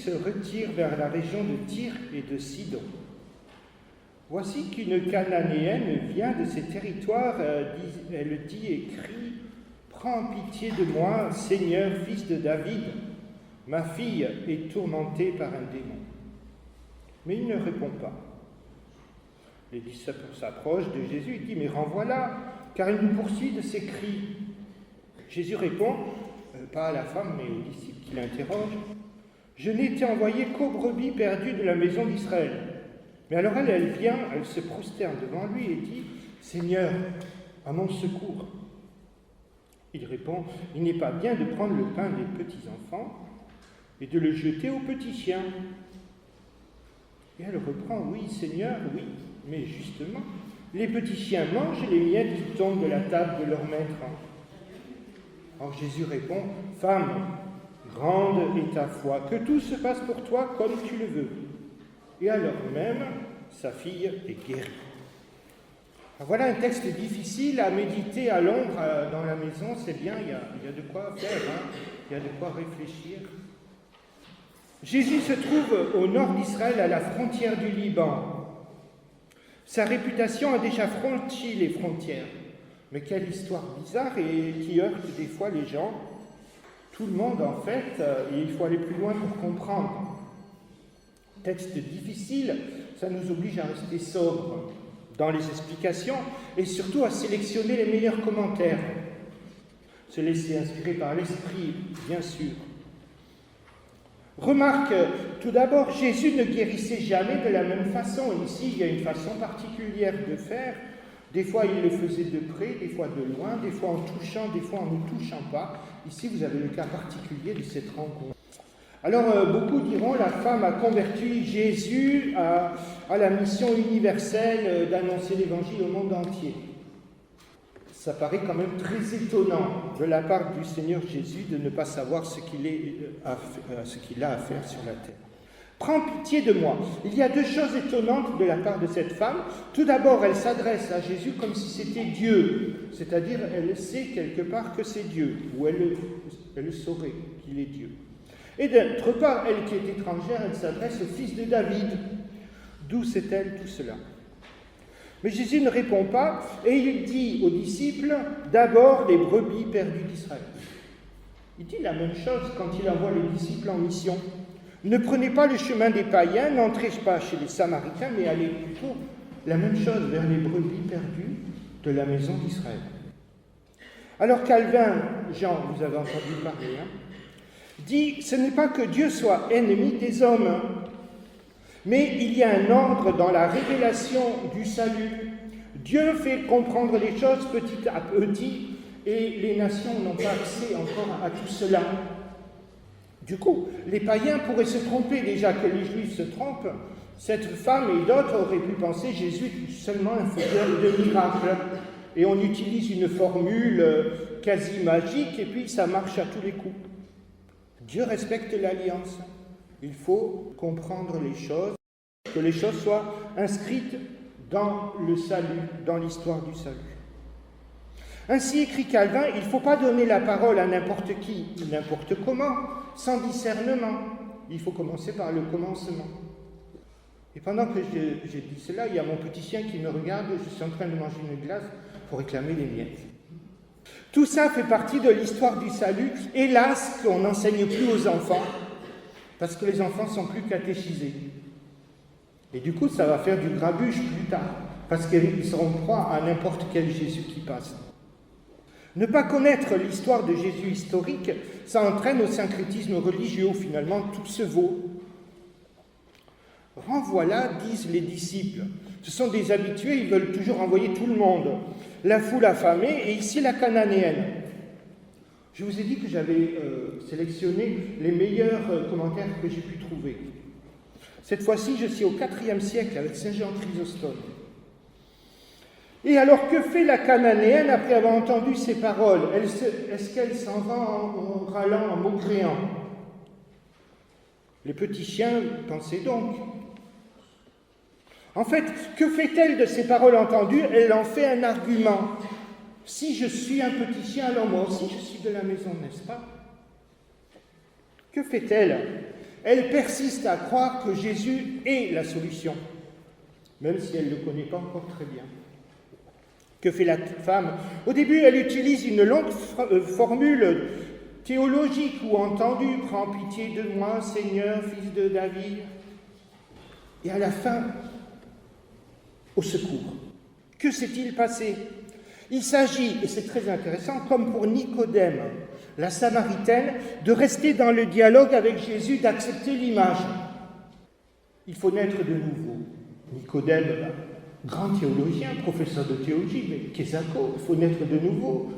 se retire vers la région de Tyr et de Sidon. Voici qu'une Cananéenne vient de ces territoires, elle dit et crie « Prends pitié de moi, Seigneur, fils de David, ma fille est tourmentée par un démon. » Mais il ne répond pas. Les disciples s'approchent de Jésus et disent « Mais renvoie-la, car elle nous poursuit de ses cris. » Jésus répond, pas à la femme, mais aux disciples qui l'interrogent, « Je n'ai été envoyé qu'aux brebis perdues de la maison d'Israël. » Mais alors elle vient, elle se prosterne devant lui et dit « Seigneur, à mon secours. » Il répond « Il n'est pas bien de prendre le pain des petits-enfants et de le jeter aux petits chiens. » Et elle reprend « Oui, Seigneur, oui, mais justement, les petits chiens mangent les miettes qui tombent de la table de leur maître. » Alors Jésus répond « Femme, grande est ta foi, que tout se passe pour toi comme tu le veux. » Et alors même, sa fille est guérie. Alors voilà un texte difficile à méditer à l'ombre dans la maison, c'est bien, il y a de quoi faire, il y a de quoi réfléchir. Jésus se trouve au nord d'Israël, à la frontière du Liban. Sa réputation a déjà franchi les frontières. Mais quelle histoire bizarre et qui heurte des fois les gens. Tout le monde, en fait, et il faut aller plus loin pour comprendre. Texte difficile, ça nous oblige à rester sobre dans les explications et surtout à sélectionner les meilleurs commentaires. Se laisser inspirer par l'esprit, bien sûr. Remarque, tout d'abord, Jésus ne guérissait jamais de la même façon. Ici, il y a une façon particulière de faire. Des fois, il le faisait de près, des fois de loin, des fois en touchant, des fois en ne touchant pas. Ici, vous avez le cas particulier de cette rencontre. Alors, beaucoup diront, la femme a converti Jésus à la mission universelle d'annoncer l'Évangile au monde entier. Ça paraît quand même très étonnant de la part du Seigneur Jésus de ne pas savoir ce qu'il a à faire sur la terre. Prends pitié de moi. Il y a deux choses étonnantes de la part de cette femme. Tout d'abord, elle s'adresse à Jésus comme si c'était Dieu, c'est-à-dire elle sait quelque part que c'est Dieu, ou elle saurait qu'il est Dieu. Et d'autre part, elle qui est étrangère, elle s'adresse au fils de David. D'où sait-elle tout cela? Mais Jésus ne répond pas, et il dit aux disciples, d'abord les brebis perdues d'Israël. Il dit la même chose quand il envoie les disciples en mission. Ne prenez pas le chemin des païens, n'entrez pas chez les Samaritains, mais allez plutôt la même chose vers les brebis perdues de la maison d'Israël. Alors Calvin, Jean, vous avez entendu parler, dit, ce n'est pas que Dieu soit ennemi des hommes, mais il y a un ordre dans la révélation du salut. Dieu fait comprendre les choses petit à petit, et les nations n'ont pas accès encore à tout cela. Du coup, les païens pourraient se tromper, déjà que les Juifs se trompent. Cette femme et d'autres auraient pu penser Jésus est seulement un faiseur de miracles. Et on utilise une formule quasi magique, et puis ça marche à tous les coups. Dieu respecte l'alliance. Il faut comprendre les choses, que les choses soient inscrites dans le salut, dans l'histoire du salut. Ainsi écrit Calvin, il ne faut pas donner la parole à n'importe qui, n'importe comment, sans discernement. Il faut commencer par le commencement. Et pendant que je dis cela, il y a mon petit chien qui me regarde, je suis en train de manger une glace pour réclamer les miettes. Tout ça fait partie de l'histoire du salut, hélas qu'on n'enseigne plus aux enfants, parce que les enfants sont plus catéchisés. Et du coup, ça va faire du grabuge plus tard, parce qu'ils seront proies à n'importe quel Jésus qui passe. Ne pas connaître l'histoire de Jésus historique, ça entraîne au syncrétisme religieux, où finalement tout se vaut. Renvoie-la, disent les disciples. Ce sont des habitués, ils veulent toujours envoyer tout le monde. La foule affamée, et ici la Cananéenne. Je vous ai dit que j'avais sélectionné les meilleurs commentaires que j'ai pu trouver. Cette fois-ci, je suis au IVe siècle avec Saint Jean Chrysostome. Et alors, que fait la Cananéenne après avoir entendu ces paroles? Est-ce qu'elle s'en va en râlant, en maugréant? Les petits chiens, pensez donc. En fait, que fait-elle de ces paroles entendues? Elle en fait un argument. Si je suis un petit chien, alors moi aussi je suis de la maison, n'est-ce pas? Que fait-elle? Elle persiste à croire que Jésus est la solution, même si elle ne le connaît pas encore très bien. Que fait la femme? Au début, elle utilise une longue formule théologique ou entendue. « Prends pitié de moi, Seigneur, fils de David. » Et à la fin, au secours. Que s'est-il passé? Il s'agit, et c'est très intéressant, comme pour Nicodème, la Samaritaine, de rester dans le dialogue avec Jésus, d'accepter l'image. Il faut naître de nouveau. Nicodème, grand théologien, professeur de théologie, mais Kézako, il faut naître de nouveau.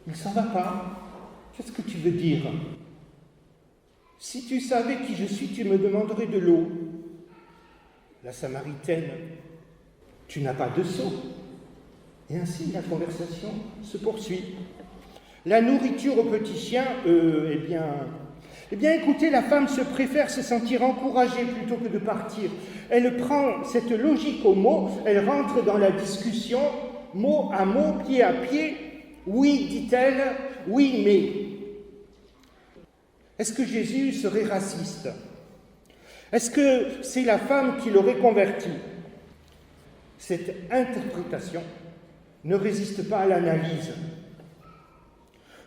Il ne s'en va pas. Qu'est-ce que tu veux dire? Si tu savais qui je suis, tu me demanderais de l'eau. La Samaritaine, tu n'as pas de seau. Et ainsi, la conversation se poursuit. La nourriture aux petits chiens, eh bien, écoutez, la femme préfère se sentir encouragée plutôt que de partir. Elle prend cette logique au mot, elle rentre dans la discussion, mot à mot, pied à pied. Oui, dit-elle, oui, mais. Est-ce que Jésus serait raciste? Est-ce que c'est la femme qui l'aurait converti? Cette interprétation ne résiste pas à l'analyse.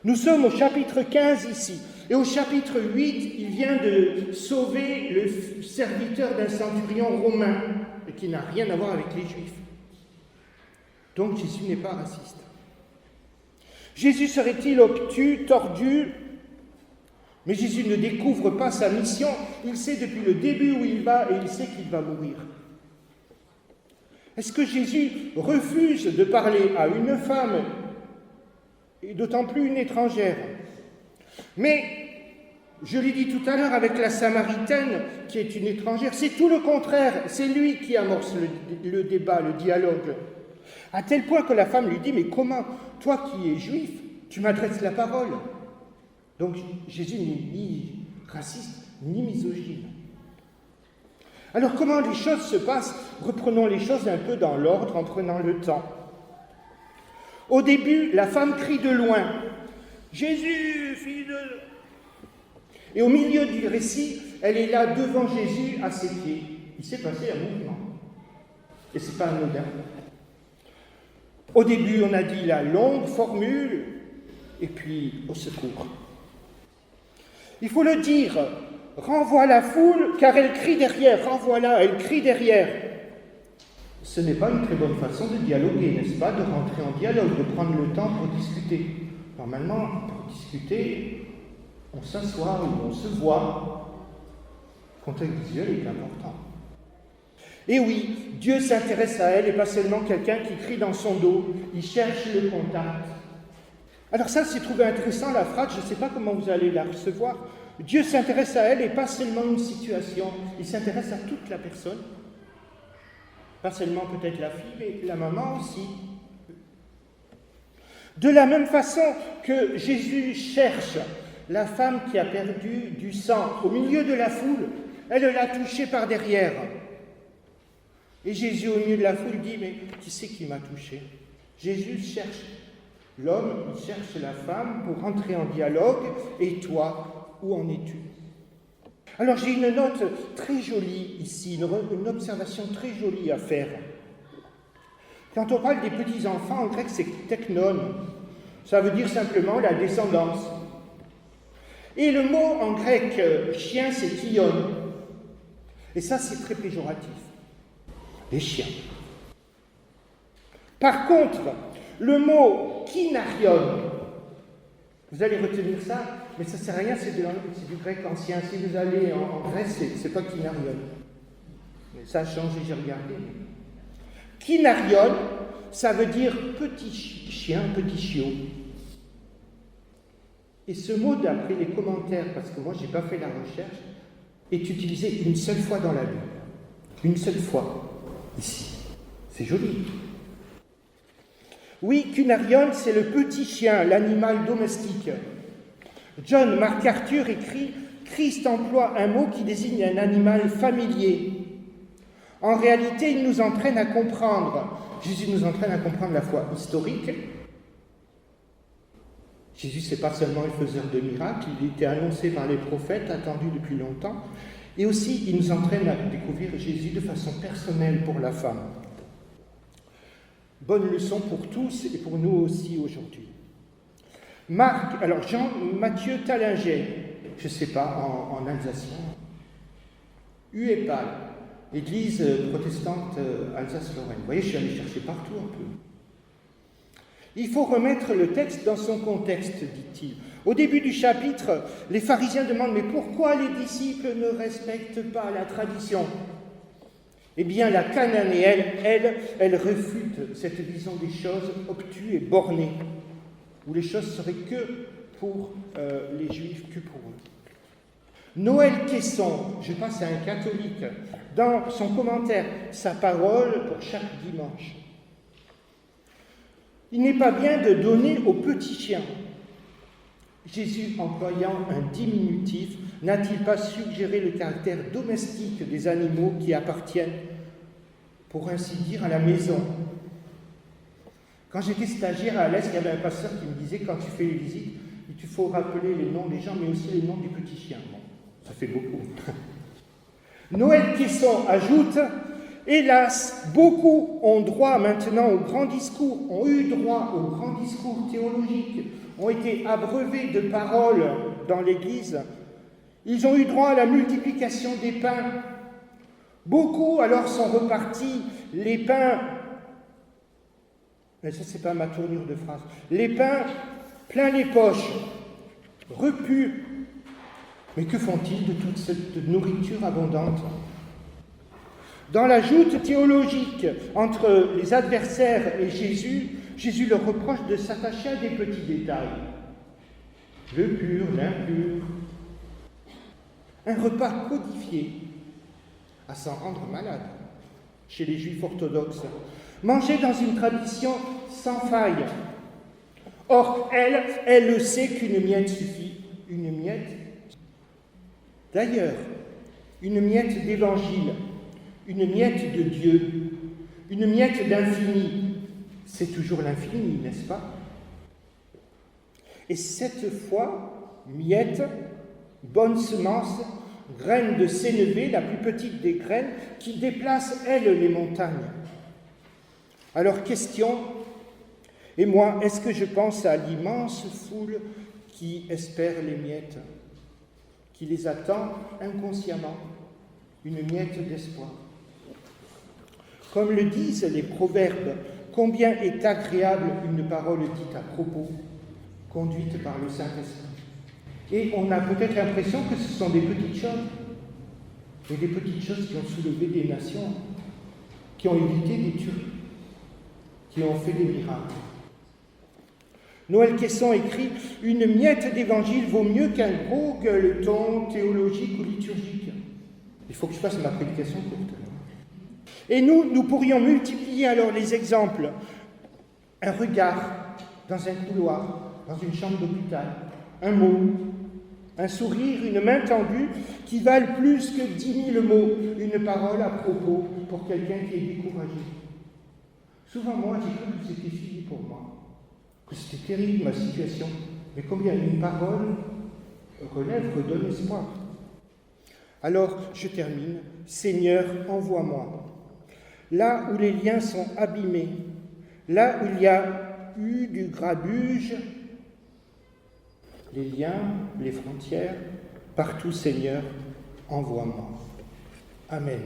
Nous sommes au chapitre 15 ici, et au chapitre 8, il vient de sauver le serviteur d'un centurion romain, et qui n'a rien à voir avec les Juifs. Donc Jésus n'est pas raciste. Jésus serait-il obtus, tordu? Mais Jésus ne découvre pas sa mission, il sait depuis le début où il va, et il sait qu'il va mourir. Est-ce que Jésus refuse de parler à une femme, et d'autant plus une étrangère? Mais, je l'ai dit tout à l'heure avec la Samaritaine, qui est une étrangère, c'est tout le contraire, c'est lui qui amorce le débat, le dialogue. À tel point que la femme lui dit, mais comment, toi qui es juif, tu m'adresses la parole? Donc Jésus n'est ni raciste, ni misogyne. Alors comment les choses se passent? Reprenons les choses un peu dans l'ordre en prenant le temps. Au début, la femme crie de loin, « Jésus, fils de... » Et au milieu du récit, elle est là devant Jésus à ses pieds. Il s'est passé un mouvement. Et ce n'est pas anodin. Au début, on a dit la longue formule, et puis au secours. Il faut le dire, renvoie la foule, car elle crie derrière, renvoie-la, elle crie derrière. Ce n'est pas une très bonne façon de dialoguer, n'est-ce pas, de rentrer en dialogue, de prendre le temps pour discuter. Normalement, pour discuter, on s'assoit ou on se voit. Le contexte visuel est important. Et oui, Dieu s'intéresse à elle et pas seulement quelqu'un qui crie dans son dos, il cherche le contact. Alors ça, c'est trouvé intéressant la phrase, je ne sais pas comment vous allez la recevoir. Dieu s'intéresse à elle et pas seulement une situation, il s'intéresse à toute la personne. Pas seulement peut-être la fille, mais la maman aussi. De la même façon que Jésus cherche la femme qui a perdu du sang au milieu de la foule, elle l'a touchée par derrière. Et Jésus, au milieu de la foule, dit, mais qui c'est qui m'a touché? Jésus cherche l'homme, il cherche la femme pour entrer en dialogue. Et toi, où en es-tu? Alors j'ai une note très jolie ici, une observation très jolie à faire. Quand on parle des petits-enfants, en grec c'est teknon, ça veut dire simplement la descendance. Et le mot en grec chien c'est kion, et ça c'est très péjoratif, les chiens. Par contre, le mot kinarion, vous allez retenir ça, mais ça ne sert à rien, c'est du grec ancien. Si vous allez en Grèce, c'est pas kinarion. Mais ça a changé, j'ai regardé. Kinarion, ça veut dire petit chien, petit chiot. Et ce mot, d'après les commentaires, parce que moi je n'ai pas fait la recherche, est utilisé une seule fois dans la Bible. Une seule fois, ici. C'est joli. Oui, Cunarion, c'est le petit chien, l'animal domestique. John MacArthur écrit « Christ emploie un mot qui désigne un animal familier. En réalité, il nous entraîne à comprendre. Jésus nous entraîne à comprendre la foi historique, Jésus, c'est pas seulement un faiseur de miracles, il était annoncé par les prophètes, attendu depuis longtemps. Et aussi, il nous entraîne à découvrir Jésus de façon personnelle pour la femme. Bonne leçon pour tous et pour nous aussi aujourd'hui. Mathieu Tallinger, je ne sais pas, en alsacien, Uepal, église protestante Alsace-Lorraine. Vous voyez, je suis allé chercher partout un peu. Il faut remettre le texte dans son contexte, dit-il. Au début du chapitre, les pharisiens demandent « Mais pourquoi les disciples ne respectent pas la tradition ?» Eh bien, la cananéenne, elle refute cette vision des choses obtue et bornée, où les choses seraient que pour les Juifs, que pour eux. Noël Quesson, je passe à un catholique, dans son commentaire « Sa parole pour chaque dimanche ». Il n'est pas bien de donner aux petits chiens. Jésus, employant un diminutif, n'a-t-il pas suggéré le caractère domestique des animaux qui appartiennent, pour ainsi dire, à la maison? Quand j'étais stagiaire à l'Est, il y avait un pasteur qui me disait, quand tu fais les visites, il faut rappeler les noms des gens, mais aussi les noms des petits chiens. Bon, ça fait beaucoup. Noël Quesson ajoute, hélas, beaucoup ont droit maintenant aux grands discours, ont eu droit aux grands discours théologiques, ont été abreuvés de paroles dans l'Église. Ils ont eu droit à la multiplication des pains. Beaucoup alors sont repartis, les pains, mais ça c'est pas ma tournure de phrase, les pains plein les poches, repus. Mais que font-ils de toute cette nourriture abondante? Dans la joute théologique entre les adversaires et Jésus, Jésus leur reproche de s'attacher à des petits détails. Le pur, l'impur. Un repas codifié, à s'en rendre malade, chez les Juifs orthodoxes. Mangé dans une tradition sans faille. Or, elle le sait qu'une miette suffit. Une miette. D'ailleurs, une miette d'évangile, une miette de Dieu, une miette d'infini, c'est toujours l'infini, n'est-ce pas? Et cette fois, miette, bonne semence, graine de sénévé, la plus petite des graines, qui déplace, elle, les montagnes. Alors, question, et moi, est-ce que je pense à l'immense foule qui espère les miettes, qui les attend inconsciemment, une miette d'espoir? Comme le disent les proverbes, combien est agréable une parole dite à propos, conduite par le Saint-Esprit. Et on a peut-être l'impression que ce sont des petites choses, mais des petites choses qui ont soulevé des nations, qui ont évité des tueries, qui ont fait des miracles. Noël Quesson écrit « Une miette d'évangile vaut mieux qu'un gros gueuleton théologique ou liturgique. » Il faut que je fasse ma prédication courte. Et nous pourrions multiplier alors les exemples. Un regard dans un couloir, dans une chambre d'hôpital, un mot, un sourire, une main tendue qui valent plus que 10 000 mots, une parole à propos pour quelqu'un qui est découragé. Souvent, moi, j'ai cru que c'était fini pour moi, que c'était terrible ma situation, mais combien une parole redonne espoir. Alors, je termine. Seigneur, envoie-moi. Là où les liens sont abîmés, là où il y a eu du grabuge, les liens, les frontières, partout, Seigneur, envoie-moi. Amen.